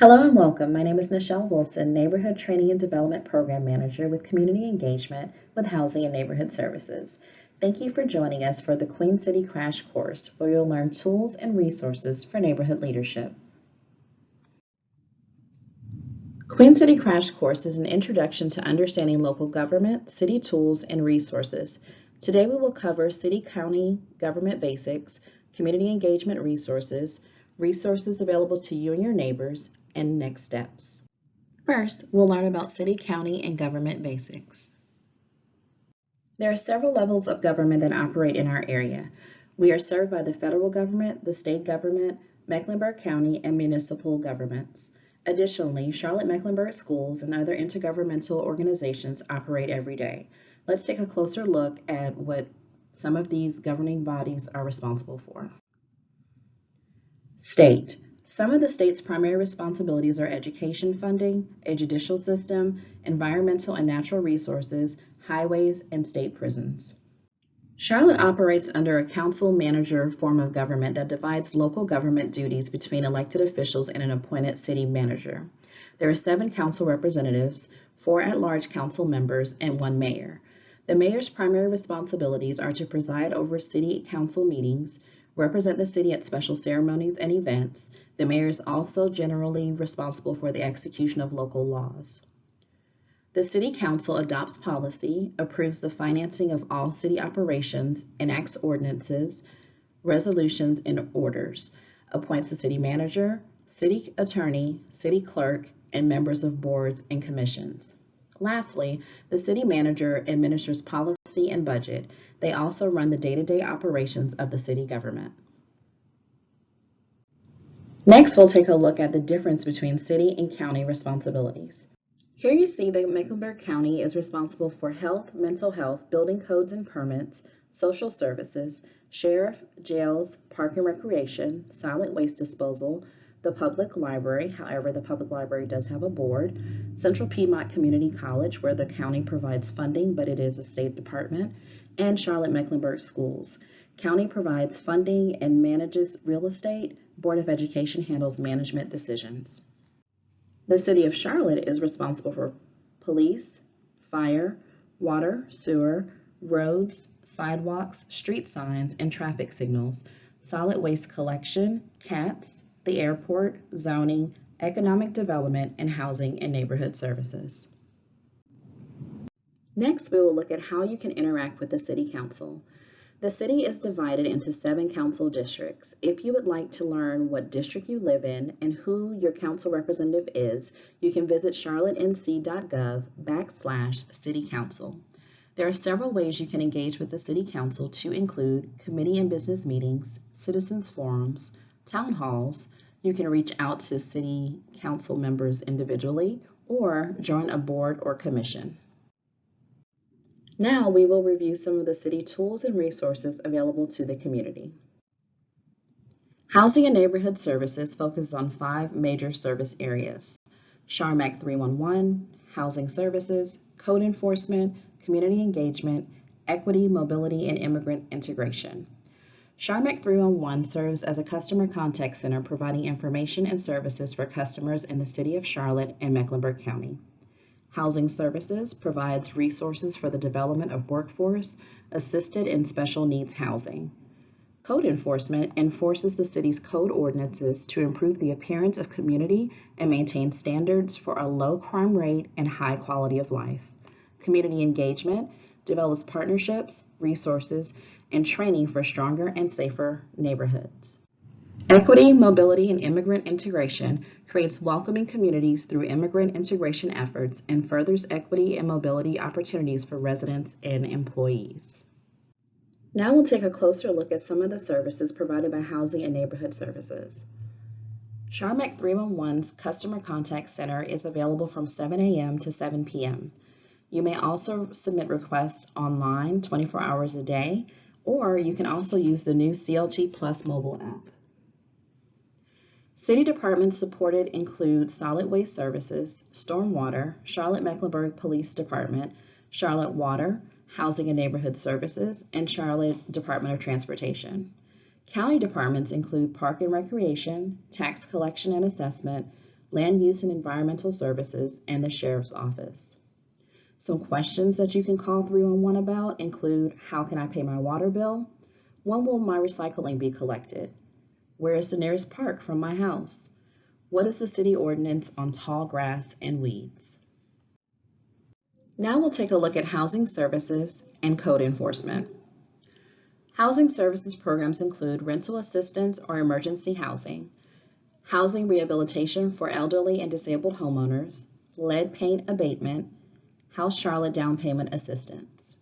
Hello and welcome. My name is Nichelle Wilson, Neighborhood Training and Development Program Manager with Community Engagement with Housing and Neighborhood Services. Thank you for joining us for the Queen City Crash Course, where you'll learn tools and resources for neighborhood leadership. Queen City Crash Course is an introduction to understanding local government, city tools, and resources. Today we will cover city-county government basics, community engagement resources, resources available to you and your neighbors, and next steps. First, we'll learn about city, county, and government basics. There are several levels of government that operate in our area. We are served by the federal government, the state government, Mecklenburg County, and municipal governments. Additionally, Charlotte-Mecklenburg schools and other intergovernmental organizations operate every day. Let's take a closer look at what some of these governing bodies are responsible for. State. Some of the state's primary responsibilities are education funding, a judicial system, environmental and natural resources, highways, and state prisons. Charlotte operates under a council-manager form of government that divides local government duties between elected officials and an appointed city manager. There are 7 council representatives, 4 at-large council members, and 1 mayor. The mayor's primary responsibilities are to preside over city council meetings, represent the city at special ceremonies and events. The mayor is also generally responsible for the execution of local laws. The City Council adopts policy, approves the financing of all city operations, enacts ordinances, resolutions, and orders, appoints the city manager, city attorney, city clerk, and members of boards and commissions. Lastly, the city manager administers policy and budget. They also run the day-to-day operations of the city government. Next, we'll take a look at the difference between city and county responsibilities. Here you see that Mecklenburg County is responsible for health, mental health, building codes and permits, social services, sheriff, jails, park and recreation, solid waste disposal, the public library, however, the public library does have a board, Central Piedmont Community College, where the county provides funding, but it is a state department, and Charlotte-Mecklenburg Schools. County provides funding and manages real estate. Board of Education handles management decisions. The City of Charlotte is responsible for police, fire, water, sewer, roads, sidewalks, street signs, and traffic signals, solid waste collection, CATS, the airport, zoning, economic development, and housing and neighborhood services. Next, we will look at how you can interact with the City Council. The city is divided into 7 council districts. If you would like to learn what district you live in and who your council representative is, you can visit charlottenc.gov/city-council. There are several ways you can engage with the City Council to include committee and business meetings, citizens forums, town halls. You can reach out to City Council members individually or join a board or commission. Now we will review some of the city tools and resources available to the community. Housing and Neighborhood Services focuses on 5 major service areas: CHARMAC 311, Housing Services, Code Enforcement, Community Engagement, Equity, Mobility, and Immigrant Integration. CHARMAC 311 serves as a customer contact center providing information and services for customers in the City of Charlotte and Mecklenburg County. Housing Services provides resources for the development of workforce assisted in special needs housing. Code Enforcement enforces the city's code ordinances to improve the appearance of community and maintain standards for a low crime rate and high quality of life. Community Engagement develops partnerships, resources, and training for stronger and safer neighborhoods. Equity, Mobility, and Immigrant Integration creates welcoming communities through immigrant integration efforts and furthers equity and mobility opportunities for residents and employees. Now we'll take a closer look at some of the services provided by Housing and Neighborhood Services. CHARMAC 311's Customer Contact Center is available from 7 a.m. to 7 p.m. You may also submit requests online 24 hours a day, or you can also use the new CLT Plus mobile app. City departments supported include Solid Waste Services, Stormwater, Charlotte-Mecklenburg Police Department, Charlotte Water, Housing and Neighborhood Services, and Charlotte Department of Transportation. County departments include Park and Recreation, Tax Collection and Assessment, Land Use and Environmental Services, and the Sheriff's Office. Some questions that you can call 311 about include, how can I pay my water bill? When will my recycling be collected? Where is the nearest park from my house? What is the city ordinance on tall grass and weeds? Now we'll take a look at housing services and code enforcement. Housing services programs include rental assistance or emergency housing, housing rehabilitation for elderly and disabled homeowners, lead paint abatement, House Charlotte down payment assistance.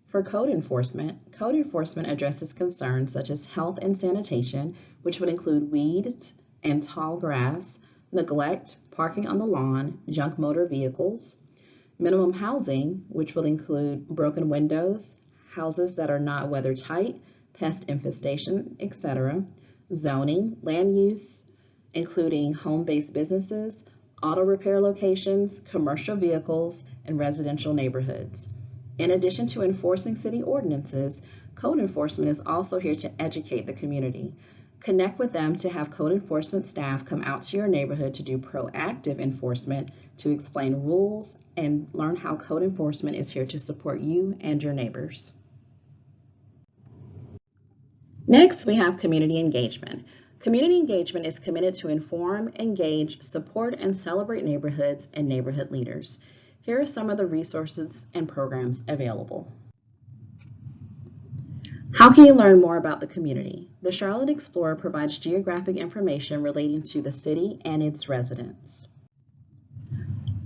For code enforcement addresses concerns such as health and sanitation, which would include weeds and tall grass, neglect, parking on the lawn, junk motor vehicles, minimum housing, which will include broken windows, houses that are not weather tight, pest infestation, etc., zoning, land use, including home-based businesses, auto repair locations, commercial vehicles, and residential neighborhoods. In addition to enforcing city ordinances, code enforcement is also here to educate the community. Connect with them to have code enforcement staff come out to your neighborhood to do proactive enforcement, to explain rules, and learn how code enforcement is here to support you and your neighbors. Next, we have community engagement. Community engagement is committed to inform, engage, support, and celebrate neighborhoods and neighborhood leaders. Here are some of the resources and programs available. How can you learn more about the community? The Charlotte Explorer provides geographic information relating to the city and its residents.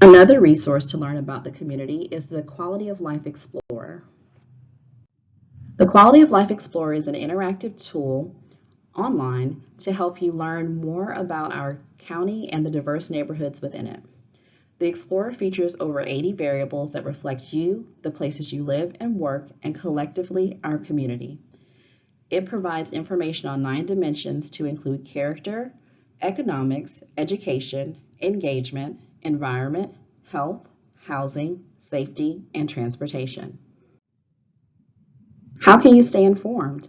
Another resource to learn about the community is the Quality of Life Explorer. The Quality of Life Explorer is an interactive tool online to help you learn more about our county and the diverse neighborhoods within it. The Explorer features over 80 variables that reflect you, the places you live and work, and collectively our community. It provides information on 9 dimensions to include character, economics, education, engagement, environment, health, housing, safety, and transportation. How can you stay informed?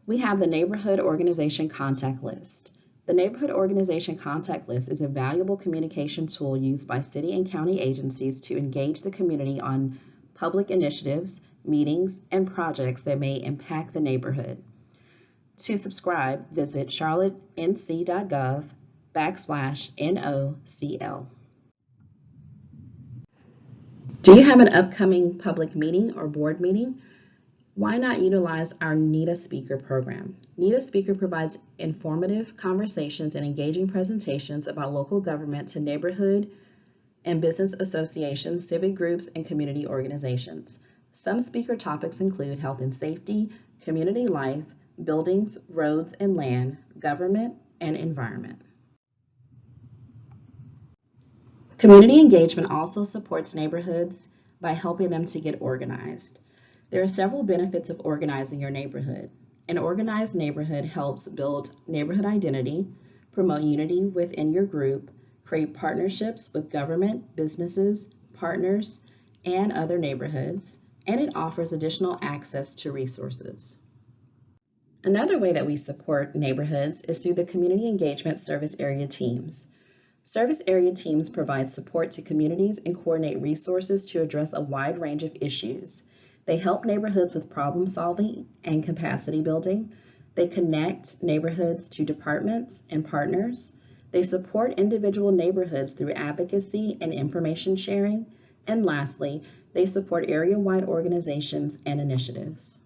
We have the Neighborhood Organization Contact List. The Neighborhood Organization Contact List is a valuable communication tool used by city and county agencies to engage the community on public initiatives, meetings, and projects that may impact the neighborhood. To subscribe, visit charlottennc.gov/NOCL. Do you have an upcoming public meeting or board meeting? Why not utilize our NETA Speaker program? NETA Speaker provides informative conversations and engaging presentations about local government to neighborhood and business associations, civic groups, and community organizations. Some speaker topics include health and safety, community life, buildings, roads and land, government, and environment. Community engagement also supports neighborhoods by helping them to get organized. There are several benefits of organizing your neighborhood. An organized neighborhood helps build neighborhood identity, promote unity within your group, create partnerships with government, businesses, partners, and other neighborhoods, and it offers additional access to resources. Another way that we support neighborhoods is through the Community Engagement Service Area Teams. Service area teams provide support to communities and coordinate resources to address a wide range of issues. They help neighborhoods with problem solving and capacity building. They connect neighborhoods to departments and partners. They support individual neighborhoods through advocacy and information sharing. And lastly, they support area-wide organizations and initiatives.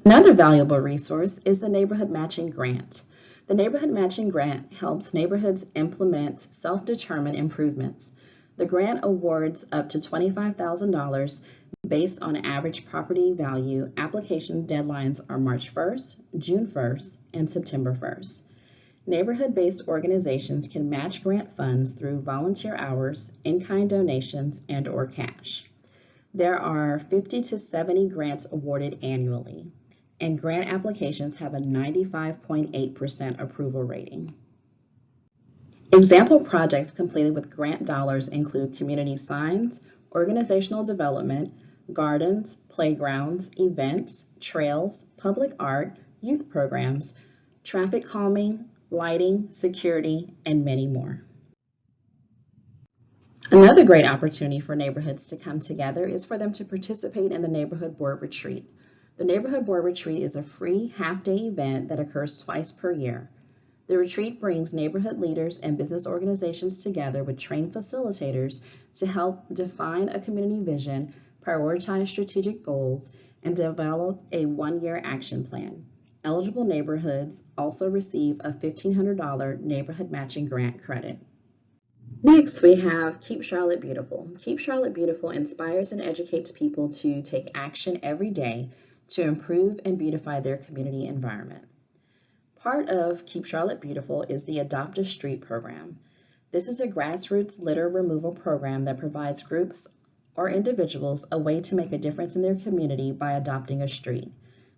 Another valuable resource is the Neighborhood Matching Grant. The Neighborhood Matching Grant helps neighborhoods implement self-determined improvements. The grant awards up to $25,000 based on average property value. Application deadlines are March 1st, June 1st, and September 1st. Neighborhood-based organizations can match grant funds through volunteer hours, in-kind donations, and/or cash. There are 50 to 70 grants awarded annually, and grant applications have a 95.8% approval rating. Example projects completed with grant dollars include community signs, organizational development, gardens, playgrounds, events, trails, public art, youth programs, traffic calming, lighting, security, and many more. Another great opportunity for neighborhoods to come together is for them to participate in the Neighborhood Board Retreat. The Neighborhood Board Retreat is a free half-day event that occurs twice per year. The retreat brings neighborhood leaders and business organizations together with trained facilitators to help define a community vision, prioritize strategic goals, and develop a one-year action plan. Eligible neighborhoods also receive a $1,500 neighborhood matching grant credit. Next, we have Keep Charlotte Beautiful. Keep Charlotte Beautiful inspires and educates people to take action every day to improve and beautify their community environment. Part of Keep Charlotte Beautiful is the Adopt a Street program. This is a grassroots litter removal program that provides groups or individuals a way to make a difference in their community by adopting a street.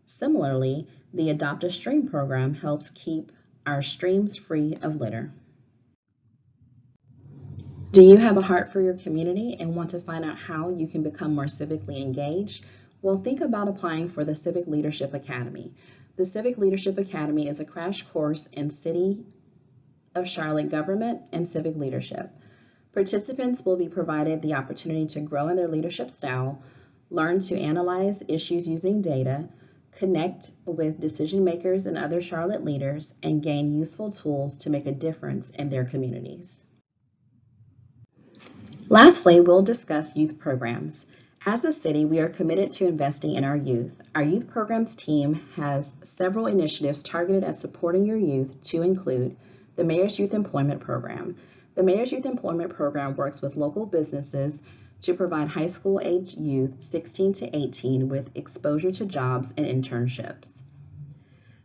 Similarly, the Adopt a Stream program helps keep our streams free of litter. Do you have a heart for your community and want to find out how you can become more civically engaged? Well, think about applying for the Civic Leadership Academy. The Civic Leadership Academy is a crash course in City of Charlotte government and civic leadership. Participants will be provided the opportunity to grow in their leadership style, learn to analyze issues using data, connect with decision makers and other Charlotte leaders, and gain useful tools to make a difference in their communities. Lastly, we'll discuss youth programs. As a city, we are committed to investing in our youth. Our youth programs team has several initiatives targeted at supporting your youth to include the Mayor's Youth Employment Program. The Mayor's Youth Employment Program works with local businesses to provide high school age youth 16 to 18 with exposure to jobs and internships.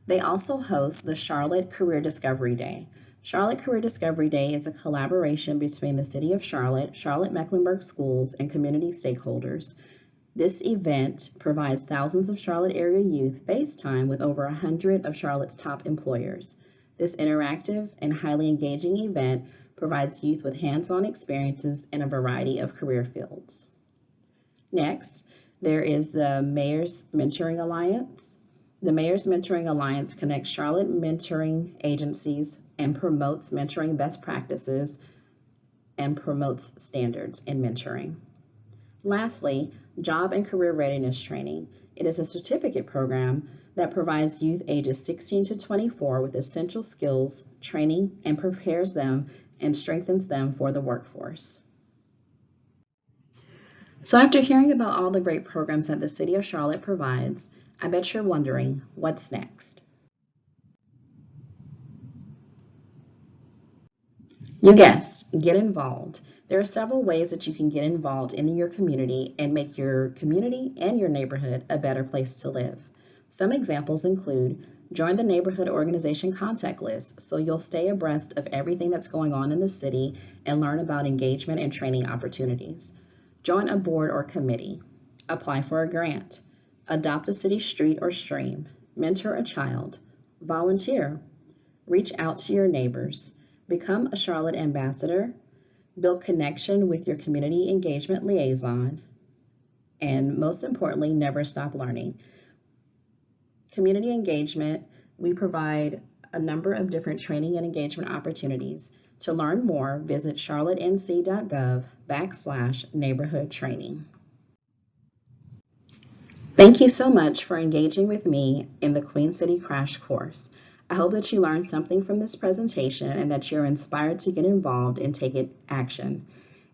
They also host the Charlotte Career Discovery Day. Charlotte Career Discovery Day is a collaboration between the City of Charlotte, Charlotte-Mecklenburg schools, and community stakeholders. This event provides thousands of Charlotte area youth face time with over 100 of Charlotte's top employers. This interactive and highly engaging event provides youth with hands-on experiences in a variety of career fields. Next, there is the Mayor's Mentoring Alliance. The Mayor's Mentoring Alliance connects Charlotte mentoring agencies and promotes mentoring best practices and promotes standards in mentoring. Lastly, Job and Career Readiness Training. It is a certificate program that provides youth ages 16 to 24 with essential skills, training, and prepares them and strengthens them for the workforce. So after hearing about all the great programs that the City of Charlotte provides, I bet you're wondering, what's next? You guessed, get involved. There are several ways that you can get involved in your community and make your community and your neighborhood a better place to live. Some examples include join the neighborhood organization contact list so you'll stay abreast of everything that's going on in the city and learn about engagement and training opportunities. Join a board or committee. Apply for a grant. Adopt a city street or stream. Mentor a child. Volunteer. Reach out to your neighbors. Become a Charlotte ambassador. Build connection with your community engagement liaison. And most importantly, never stop learning. Community engagement, we provide a number of different training and engagement opportunities. To learn more, visit charlottenc.gov/neighborhood training. Thank you so much for engaging with me in the Queen City Crash Course. I hope that you learned something from this presentation and that you're inspired to get involved and take action.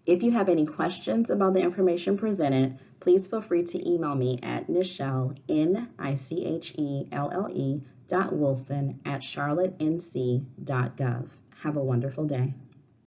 If you have any questions about the information presented, please feel free to email me at Nichelle, Nichelle.Wilson@charlottenc.gov. Have a wonderful day.